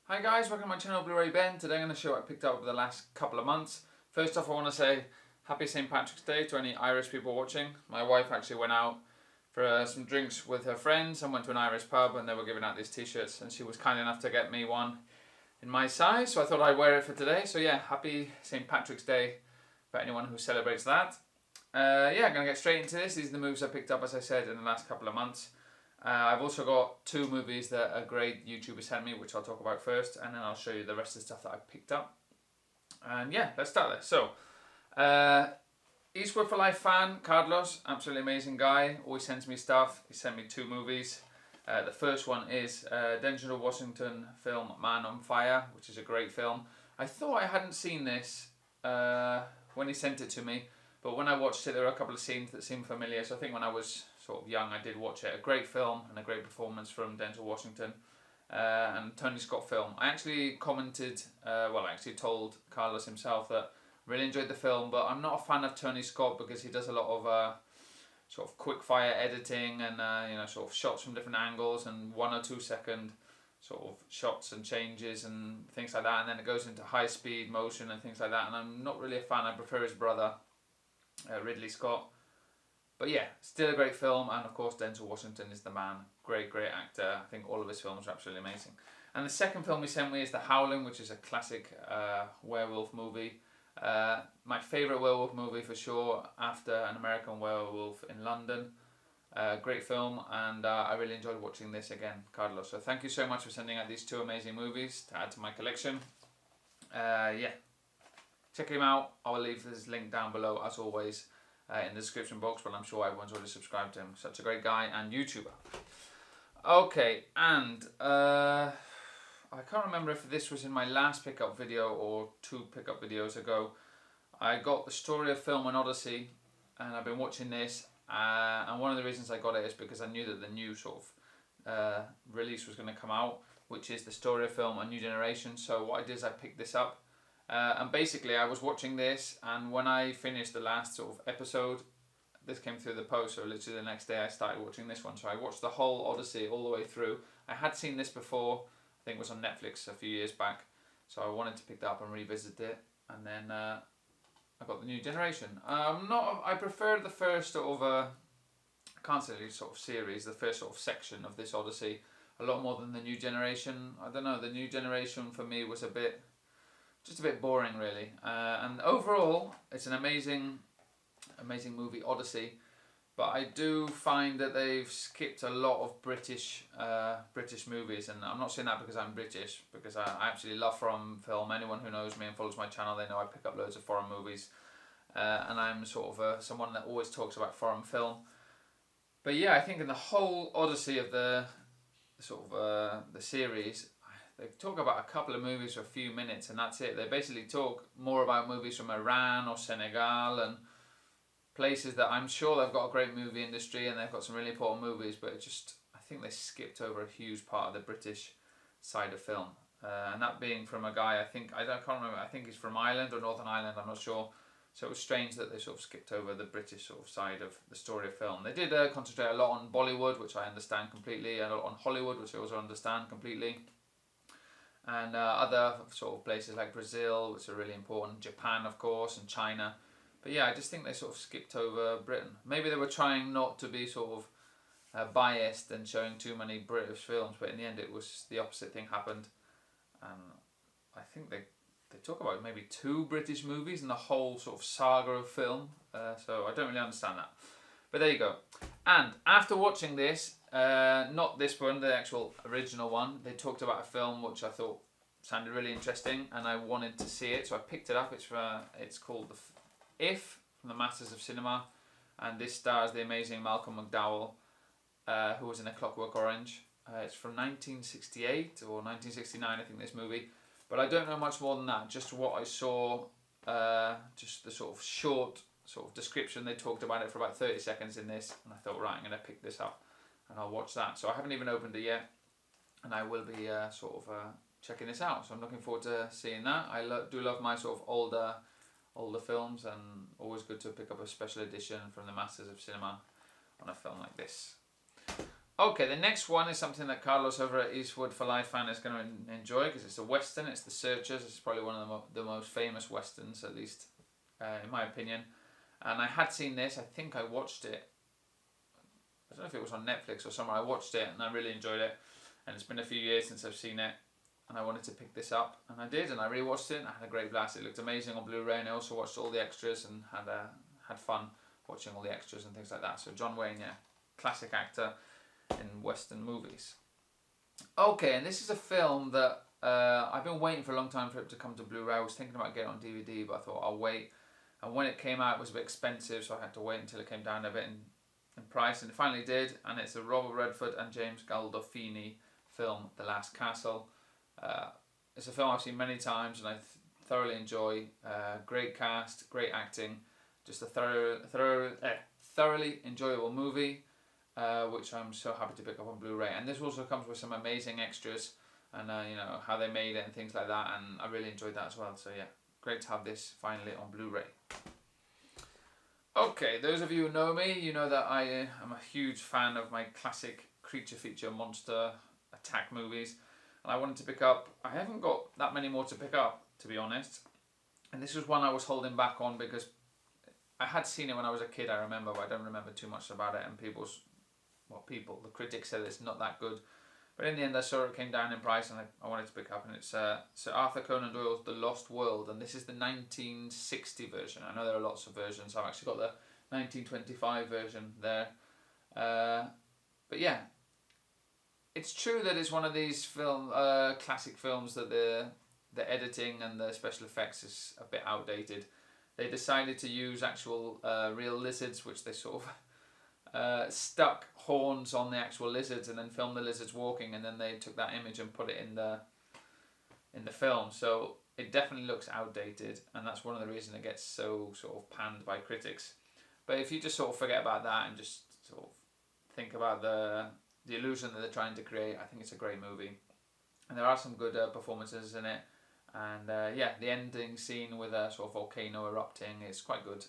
Hi guys, welcome to my channel Blu-ray Ben. Today I'm going to show what I picked up over the last couple of months. First off, I want to say happy St. Patrick's Day to any Irish people watching. My wife actually went out for some drinks with her friends and went to an Irish pub and they were giving out these t-shirts and she was kind enough to get me one in my size, so I thought I'd wear it for today. So yeah, happy St. Patrick's Day for anyone who celebrates that. I'm going to get straight into this. These are the movies I picked up, as I said, in the last couple of months. I've also got two movies that a great YouTuber sent me, which I'll talk about first, and then I'll show you the rest of the stuff that I picked up. And yeah, let's start there. So, Eastwood for Life fan, Carlos, absolutely amazing guy, always sends me stuff. He sent me two movies. The first one is Denzel Washington film Man on Fire, which is a great film. I thought I hadn't seen this when he sent it to me, but when I watched it, there were a couple of scenes that seemed familiar. So I think when I was sort of young, I did watch it. A great film and a great performance from Denzel Washington and Tony Scott film. I actually commented, I actually told Carlos himself that I really enjoyed the film, but I'm not a fan of Tony Scott because he does a lot of sort of quick fire editing and sort of shots from different angles and 1 or 2 second sort of shots and changes and things like that, and then it goes into high speed motion and things like that, and I'm not really a fan. I prefer his brother Ridley Scott. But yeah, still a great film, and of course Denzel Washington is the man. Great actor. I think all of his films are absolutely amazing. And the second film he sent me is The Howling, which is a classic werewolf movie. My favourite werewolf movie for sure, after An American Werewolf in London. Great film, and I really enjoyed watching this again, Carlos. So thank you so much for sending out these two amazing movies to add to my collection. Check him out. I will leave his link down below as always in the description box, but I'm sure everyone's already subscribed to him. Such a great guy and YouTuber. Okay, and I can't remember if this was in my last pickup video or 2 pickup videos ago. I got The Story of Film and Odyssey, and I've been watching this, and one of the reasons I got it is because I knew that the new sort of release was going to come out, which is The Story of Film: A New Generation. So what I did is I picked this up. And basically I was watching this, and when I finished the last sort of episode, this came through the post, so literally the next day I started watching this one. So I watched the whole Odyssey all the way through. I had seen this before, I think it was on Netflix a few years back, so I wanted to pick that up and revisit it, and then I got the New Generation. I prefer the first sort of, I can't say sort of series, the first sort of section of this Odyssey a lot more than the New Generation. I don't know, the New Generation for me was just a bit boring really, and overall it's an amazing movie, Odyssey, but I do find that they've skipped a lot of British movies, and I'm not saying that because I'm British, because I absolutely love foreign film. Anyone who knows me and follows my channel, they know I pick up loads of foreign movies, and I'm sort of someone that always talks about foreign film. But yeah, I think in the whole Odyssey of the series, they talk about a couple of movies for a few minutes and that's it. They basically talk more about movies from Iran or Senegal and places that I'm sure they've got a great movie industry and they've got some really important movies, but I think they skipped over a huge part of the British side of film. And that being from a guy, I can't remember, I think he's from Ireland or Northern Ireland, I'm not sure. So it was strange that they sort of skipped over the British sort of side of the story of film. They did concentrate a lot on Bollywood, which I understand completely, and a lot on Hollywood, which I also understand completely. And other sort of places like Brazil, which are really important, Japan of course, and China. But yeah, I just think they sort of skipped over Britain. Maybe they were trying not to be sort of biased and showing too many British films, but in the end it was the opposite thing happened. And I think they talk about maybe 2 British movies in the whole sort of saga of film, so I don't really understand that. But there you go. And after watching this, not this one, the actual original one, they talked about a film which I thought sounded really interesting and I wanted to see it, so I picked it up. It's called If, from the Masters of Cinema, and this stars the amazing Malcolm McDowell, who was in A Clockwork Orange. It's from 1968 or 1969, I think, this movie, but I don't know much more than that, just what I saw, just the sort of short sort of description. They talked about it for about 30 seconds in this, and I thought, right, I'm going to pick this up and I'll watch that. So I haven't even opened it yet, and I will be checking this out. So I'm looking forward to seeing that. I do love my sort of older films, and always good to pick up a special edition from the Masters of Cinema on a film like this. Okay, the next one is something that Carlos over at Eastwood for Life fan is going to enjoy because it's a western. It's The Searchers. It's probably one of the most famous westerns, at least in my opinion. And I had seen this. I think I watched it. I don't know if it was on Netflix or somewhere. I watched it and I really enjoyed it. And it's been a few years since I've seen it. And I wanted to pick this up, and I did. And I rewatched it, and I had a great blast. It looked amazing on Blu-ray, and I also watched all the extras and had fun watching all the extras and things like that. So John Wayne, yeah, classic actor in western movies. Okay, and this is a film that I've been waiting for a long time for it to come to Blu-ray. I was thinking about getting it on DVD, but I thought I'll wait. And when it came out, it was a bit expensive, so I had to wait until it came down a bit in price, and it finally did. And it's a Robert Redford and James Gandolfini film, The Last Castle. It's a film I've seen many times, and I thoroughly enjoy. Great cast, great acting, just a thoroughly enjoyable movie. Which I'm so happy to pick up on Blu-ray. And this also comes with some amazing extras and you know, how they made it and things like that, and I really enjoyed that as well. So yeah, great to have this finally on Blu-ray. Okay, those of you who know me, you know that I am a huge fan of my classic creature feature monster attack movies, and I wanted to pick up, I haven't got that many more to pick up, to be honest, and this was one I was holding back on because I had seen it when I was a kid, I remember, but I don't remember too much about it, and the critics said it's not that good. But in the end, I saw it came down in price, and I wanted to pick up. And it's Sir Arthur Conan Doyle's The Lost World, and this is the 1960 version. I know there are lots of versions. I've actually got the 1925 version there. But yeah, it's true that it's one of these classic films that the editing and the special effects is a bit outdated. They decided to use actual real lizards, which they sort of stuck horns on the actual lizards and then filmed the lizards walking, and then they took that image and put it in the film. So it definitely looks outdated, and that's one of the reasons it gets so sort of panned by critics. But if you just sort of forget about that and just sort of think about the illusion that they're trying to create, I think it's a great movie. And there are some good performances in it. And yeah, the ending scene with a sort of volcano erupting is quite good.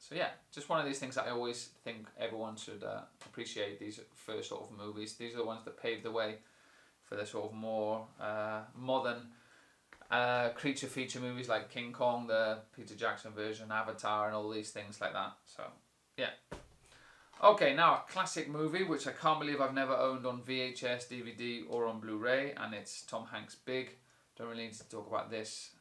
So yeah, just one of these things that I always think everyone should appreciate, these first sort of movies. These are the ones that paved the way for the sort of more modern creature feature movies like King Kong, the Peter Jackson version, Avatar, and all these things like that. So yeah. Okay, now a classic movie which I can't believe I've never owned on VHS, DVD, or on Blu-ray, and it's Tom Hanks' Big. Don't really need to talk about this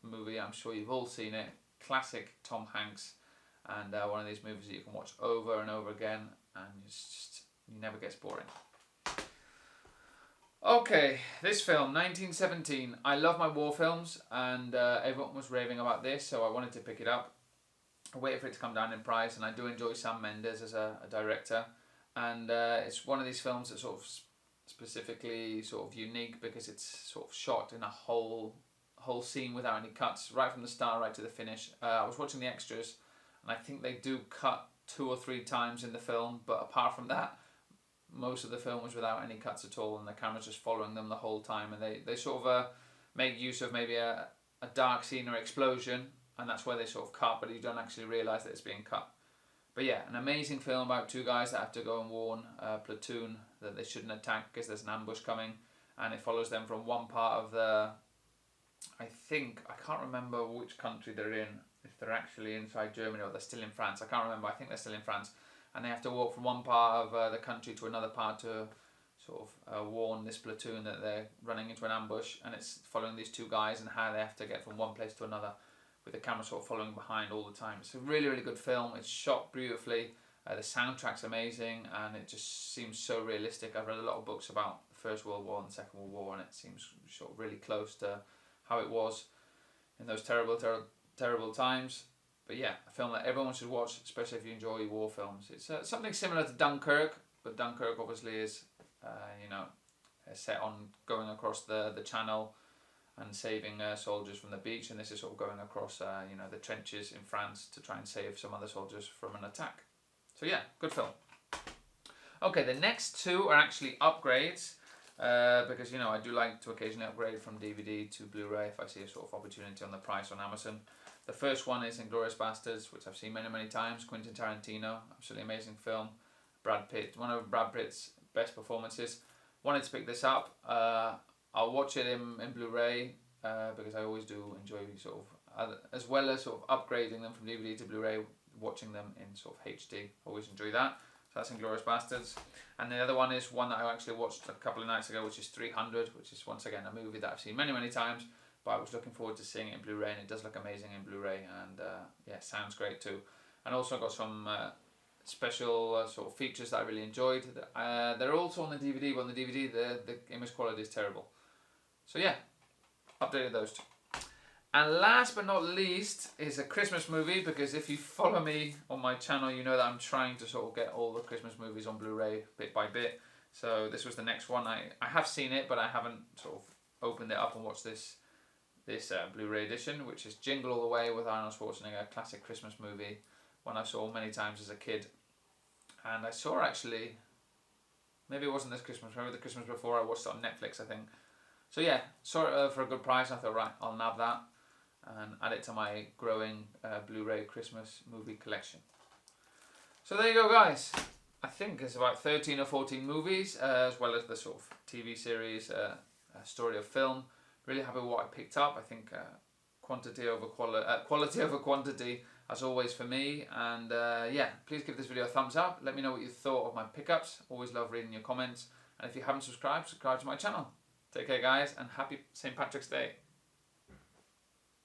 movie. I'm sure you've all seen it. Classic Tom Hanks, and one of these movies that you can watch over and over again, and it never gets boring. Okay, this film, 1917. I love my war films, and everyone was raving about this, so I wanted to pick it up. I waited for it to come down in price, and I do enjoy Sam Mendes as a director, and it's one of these films that's sort of specifically sort of unique because it's sort of shot in a whole scene without any cuts, right from the start right to the finish. I was watching the extras, and I think they do cut 2 or 3 times in the film, but apart from that, most of the film was without any cuts at all, and the camera's just following them the whole time, and they sort of make use of maybe a dark scene or explosion, and that's where they sort of cut, but you don't actually realise that it's being cut. But yeah, an amazing film about 2 guys that have to go and warn a platoon that they shouldn't attack because there's an ambush coming, and it follows them from one part of I can't remember which country they're in, if they're actually inside Germany or they're still in France. I can't remember, I think they're still in France. And they have to walk from one part of the country to another part to sort of warn this platoon that they're running into an ambush. And it's following these 2 guys and how they have to get from one place to another with the camera sort of following behind all the time. It's a really, really good film. It's shot beautifully. The soundtrack's amazing, and it just seems so realistic. I've read a lot of books about the First World War and the Second World War, and it seems sort of really close to how it was in those terrible times. But yeah, a film that everyone should watch, especially if you enjoy war films. It's something similar to Dunkirk, but Dunkirk obviously is set on going across the channel and saving soldiers from the beach, and this is sort of going across the trenches in France to try and save some other soldiers from an attack. So yeah, good film. Okay, the next 2 are actually upgrades. Because I do like to occasionally upgrade from DVD to Blu-ray if I see a sort of opportunity on the price on Amazon. The first one is Inglourious Basterds, which I've seen many times. Quentin Tarantino, absolutely amazing film. Brad Pitt, one of Brad Pitt's best performances. Wanted to pick this up. I'll watch it in Blu-ray because I always do enjoy sort of, as well as sort of upgrading them from DVD to Blu-ray, watching them in sort of HD. Always enjoy that. So that's Inglourious Bastards. And the other one is one that I actually watched a couple of nights ago, which is 300, which is once again a movie that I've seen many, many times, but I was looking forward to seeing it in Blu-ray, and it does look amazing in Blu-ray, and yeah, sounds great too. And also got some special sort of features that I really enjoyed. They're also on the DVD, but on the DVD the image quality is terrible. So yeah, updated those two. And last but not least is a Christmas movie, because if you follow me on my channel, you know that I'm trying to sort of get all the Christmas movies on Blu-ray bit by bit. So this was the next one. I have seen it, but I haven't sort of opened it up and watched this Blu-ray edition, which is Jingle All the Way with Arnold Schwarzenegger, a classic Christmas movie, one I saw many times as a kid. And I saw actually, maybe it wasn't this Christmas, maybe the Christmas before, I watched it on Netflix, I think. So yeah, saw it for a good price, and I thought, right, I'll nab that and add it to my growing Blu-ray Christmas movie collection. So there you go, guys. I think it's about 13 or 14 movies, as well as the sort of TV series, a story of film. Really happy with what I picked up. I think quality over quantity, as always for me. And yeah, please give this video a thumbs up. Let me know what you thought of my pickups. Always love reading your comments. And if you haven't subscribed, subscribe to my channel. Take care, guys, and happy St. Patrick's Day.